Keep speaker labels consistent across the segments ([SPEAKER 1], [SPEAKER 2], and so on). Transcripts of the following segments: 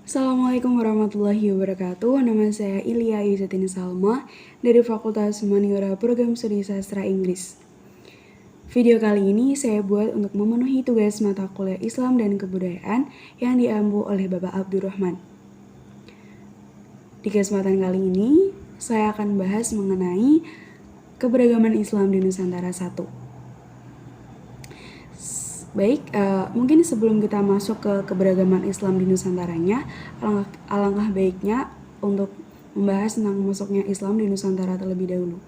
[SPEAKER 1] Assalamualaikum warahmatullahi wabarakatuh. Nama saya Ilya Izzatin Salma dari Fakultas Humaniora Program Studi Sastra Inggris. Video kali ini saya buat untuk memenuhi tugas mata kuliah Islam dan Kebudayaan yang diampu oleh Bapak Abdurrahman. Di kesempatan kali ini, saya akan bahas mengenai keberagaman Islam di Nusantara 1. Baik, mungkin sebelum kita masuk ke keberagaman Islam di Nusantaranya, alangkah baiknya untuk membahas tentang masuknya Islam di Nusantara terlebih dahulu.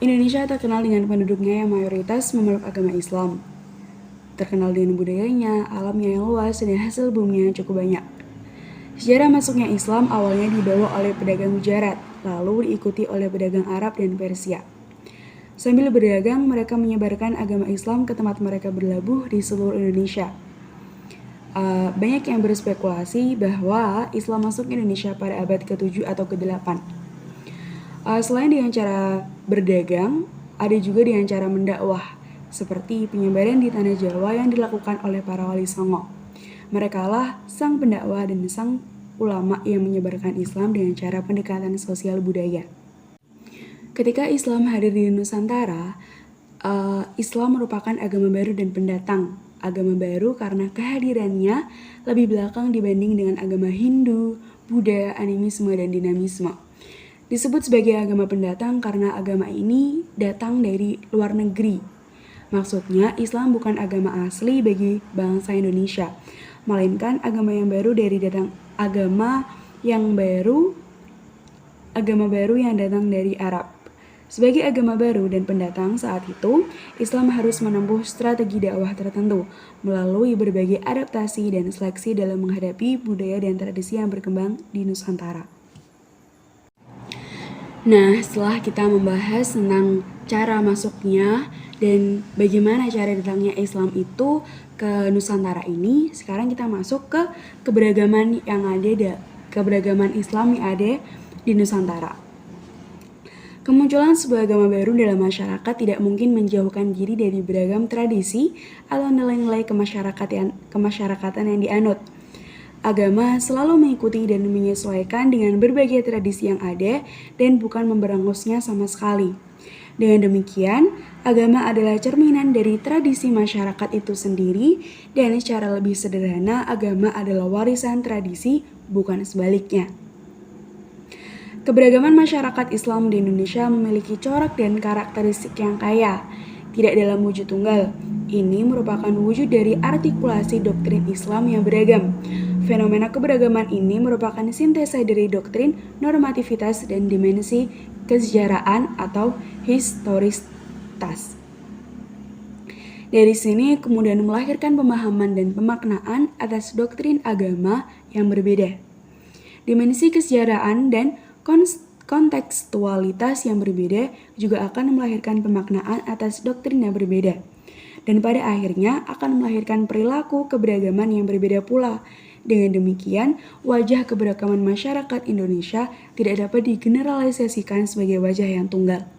[SPEAKER 1] Indonesia terkenal dengan penduduknya yang mayoritas memeluk agama Islam. Terkenal dengan budayanya, alamnya yang luas, dan hasil buminya yang cukup banyak. Sejarah masuknya Islam awalnya dibawa oleh pedagang Gujarat, lalu diikuti oleh pedagang Arab dan Persia. Sambil berdagang, mereka menyebarkan agama Islam ke tempat mereka berlabuh di seluruh Indonesia. Banyak yang berspekulasi bahwa Islam masuk Indonesia pada abad ke-7 atau ke-8. Selain dengan cara berdagang, ada juga dengan cara mendakwah, seperti penyebaran di tanah Jawa yang dilakukan oleh para wali songo. Merekalah sang pendakwah dan sang ulama yang menyebarkan Islam dengan cara pendekatan sosial budaya. Ketika Islam hadir di Nusantara, Islam merupakan agama baru dan pendatang. Agama baru karena kehadirannya lebih belakang dibanding dengan agama Hindu, Buddha, animisme, dan dinamisme. Disebut sebagai agama pendatang karena agama ini datang dari luar negeri. Maksudnya, Islam bukan agama asli bagi bangsa Indonesia, melainkan agama baru yang datang dari Arab. Sebagai agama baru dan pendatang saat itu, Islam harus menempuh strategi dakwah tertentu melalui berbagai adaptasi dan seleksi dalam menghadapi budaya dan tradisi yang berkembang di Nusantara. Nah, setelah kita membahas tentang cara masuknya dan bagaimana cara datangnya Islam itu ke Nusantara ini, sekarang kita masuk ke keberagaman Islam yang ada di Nusantara. Kemunculan sebuah agama baru dalam masyarakat tidak mungkin menjauhkan diri dari beragam tradisi atau nilai-nilai kemasyarakatan yang dianut. Agama selalu mengikuti dan menyesuaikan dengan berbagai tradisi yang ada dan bukan memberangusnya sama sekali. Dengan demikian, agama adalah cerminan dari tradisi masyarakat itu sendiri, dan secara lebih sederhana, agama adalah warisan tradisi, bukan sebaliknya. Keberagaman masyarakat Islam di Indonesia memiliki corak dan karakteristik yang kaya, tidak dalam wujud tunggal. Ini merupakan wujud dari artikulasi doktrin Islam yang beragam. Fenomena keberagaman ini merupakan sintesa dari doktrin, normativitas, dan dimensi kesejaraan atau historisitas. Dari sini kemudian melahirkan pemahaman dan pemaknaan atas doktrin agama yang berbeda. Dimensi kesejaraan dan kontekstualitas yang berbeda juga akan melahirkan pemaknaan atas doktrin yang berbeda. Dan pada akhirnya akan melahirkan perilaku keberagaman yang berbeda pula. Dengan demikian, wajah keberagaman masyarakat Indonesia tidak dapat digeneralisasikan sebagai wajah yang tunggal.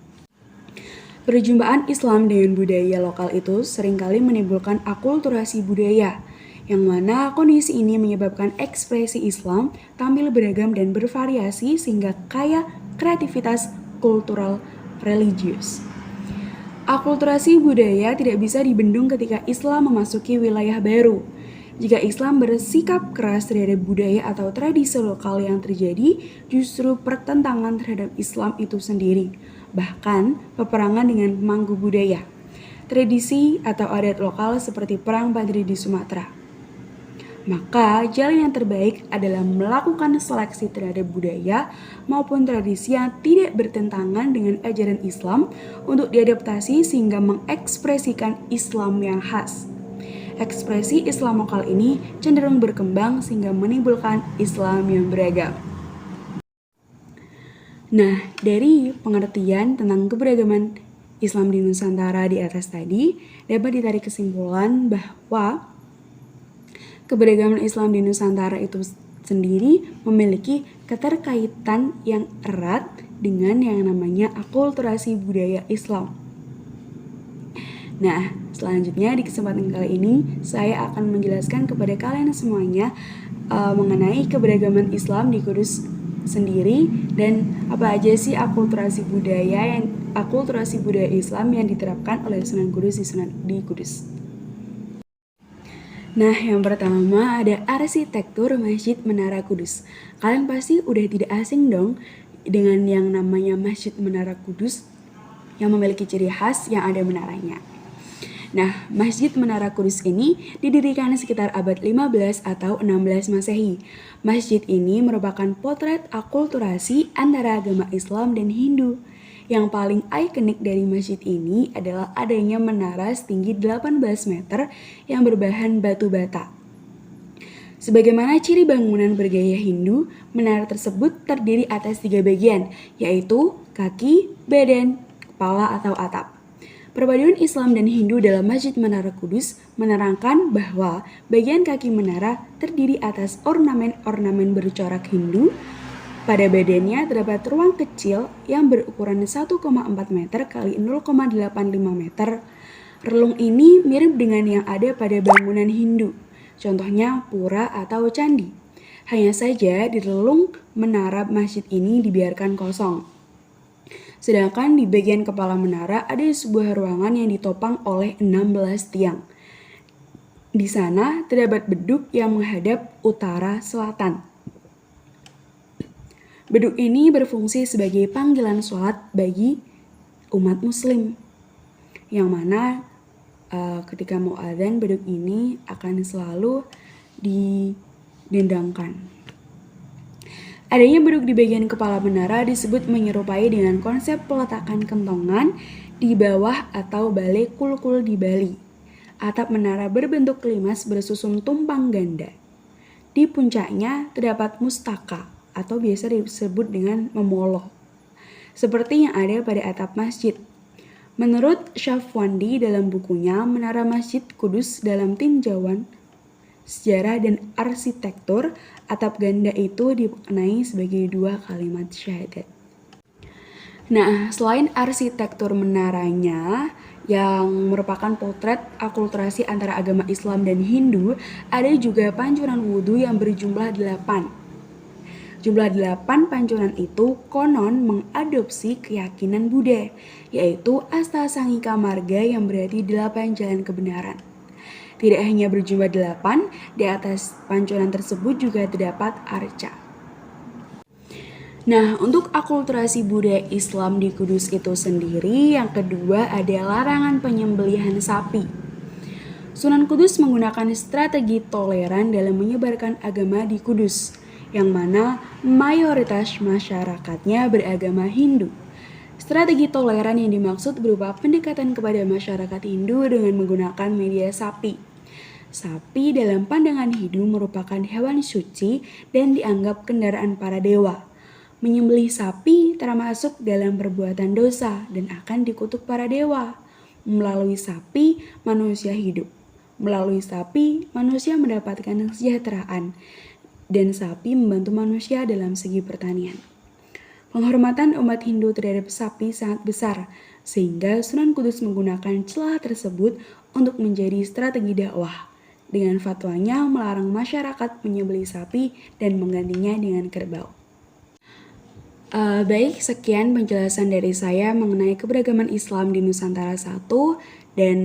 [SPEAKER 1] Perjumpaan Islam dengan budaya lokal itu seringkali menimbulkan akulturasi budaya, yang mana kondisi ini menyebabkan ekspresi Islam tampil beragam dan bervariasi sehingga kaya kreativitas kultural religius. Akulturasi budaya tidak bisa dibendung ketika Islam memasuki wilayah baru. Jika Islam bersikap keras terhadap budaya atau tradisi lokal yang terjadi, justru pertentangan terhadap Islam itu sendiri, bahkan peperangan dengan pemangku budaya, tradisi atau adat lokal seperti perang Padri di Sumatera. Maka jalan yang terbaik adalah melakukan seleksi terhadap budaya maupun tradisi yang tidak bertentangan dengan ajaran Islam untuk diadaptasi sehingga mengekspresikan Islam yang khas. Ekspresi Islam lokal ini cenderung berkembang sehingga menimbulkan Islam yang beragam. Nah, dari pengertian tentang keberagaman Islam di Nusantara di atas tadi, dapat ditarik kesimpulan bahwa keberagaman Islam di Nusantara itu sendiri memiliki keterkaitan yang erat dengan yang namanya akulturasi budaya Islam. Nah, selanjutnya di kesempatan kali ini saya akan menjelaskan kepada kalian semuanya mengenai keberagaman Islam di Kudus sendiri dan apa aja sih akulturasi budaya Islam yang diterapkan oleh Sunan Kudus di Kudus. Nah, yang pertama ada arsitektur Masjid Menara Kudus. Kalian pasti udah tidak asing dong dengan yang namanya Masjid Menara Kudus yang memiliki ciri khas yang ada menaranya. Nah, Masjid Menara Kudus ini didirikan sekitar abad 15 atau 16 Masehi. Masjid ini merupakan potret akulturasi antara agama Islam dan Hindu. Yang paling ikonik dari masjid ini adalah adanya menara setinggi 18 meter yang berbahan batu bata. Sebagaimana ciri bangunan bergaya Hindu, menara tersebut terdiri atas 3 bagian, yaitu kaki, badan, kepala atau atap. Perpaduan Islam dan Hindu dalam Masjid Menara Kudus menerangkan bahwa bagian kaki menara terdiri atas ornamen-ornamen bercorak Hindu. Pada badannya terdapat ruang kecil yang berukuran 1,4 meter x 0,85 meter. Relung ini mirip dengan yang ada pada bangunan Hindu, contohnya pura atau candi. Hanya saja di relung menara masjid ini dibiarkan kosong. Sedangkan di bagian kepala menara ada sebuah ruangan yang ditopang oleh 16 tiang. Di sana terdapat beduk yang menghadap utara selatan. Beduk ini berfungsi sebagai panggilan sholat bagi umat muslim, yang mana ketika mau adzan beduk ini akan selalu didendangkan. Adanya beduk di bagian kepala menara disebut menyerupai dengan konsep peletakan kentongan di bawah atau balai kulkul di Bali. Atap menara berbentuk kelimas bersusun tumpang ganda. Di puncaknya terdapat mustaka atau biasa disebut dengan memoloh, seperti yang ada pada atap masjid. Menurut Syafwandi dalam bukunya Menara Masjid Kudus dalam Tinjauan Sejarah dan Arsitektur, atap ganda itu dimaknai sebagai 2 kalimat syahadat. Nah, selain arsitektur menaranya yang merupakan potret akulturasi antara agama Islam dan Hindu, ada juga pancuran wudhu yang berjumlah 8. Jumlah 8 pancuran itu konon mengadopsi keyakinan Buddha, yaitu Astasangika Marga yang berarti 8 jalan kebenaran. Tidak hanya berjumlah 8, di atas pancuran tersebut juga terdapat arca. Nah, untuk akulturasi budaya Islam di Kudus itu sendiri, yang kedua ada larangan penyembelihan sapi. Sunan Kudus menggunakan strategi toleran dalam menyebarkan agama di Kudus, yang mana mayoritas masyarakatnya beragama Hindu. Strategi toleran yang dimaksud berupa pendekatan kepada masyarakat Hindu dengan menggunakan media sapi. Sapi dalam pandangan Hindu merupakan hewan suci dan dianggap kendaraan para dewa. Menyembelih sapi termasuk dalam perbuatan dosa dan akan dikutuk para dewa. Melalui sapi, manusia hidup. Melalui sapi, manusia mendapatkan kesejahteraan. Dan sapi membantu manusia dalam segi pertanian. Penghormatan umat Hindu terhadap sapi sangat besar, sehingga Sunan Kudus menggunakan celah tersebut untuk menjadi strategi dakwah. Dengan fatwanya melarang masyarakat menyembelih sapi dan menggantinya dengan kerbau. Baik, sekian penjelasan dari saya mengenai keberagaman Islam di Nusantara 1 dan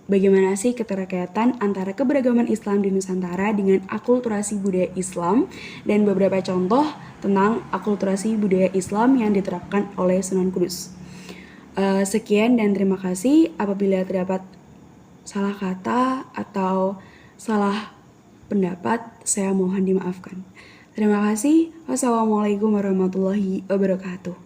[SPEAKER 1] bagaimana sih keterkaitan antara keberagaman Islam di Nusantara dengan akulturasi budaya Islam dan beberapa contoh tentang akulturasi budaya Islam yang diterapkan oleh Sunan Kudus. Sekian dan terima kasih. Apabila terdapat salah kata atau salah pendapat, saya mohon dimaafkan. Terima kasih. Wassalamualaikum warahmatullahi wabarakatuh.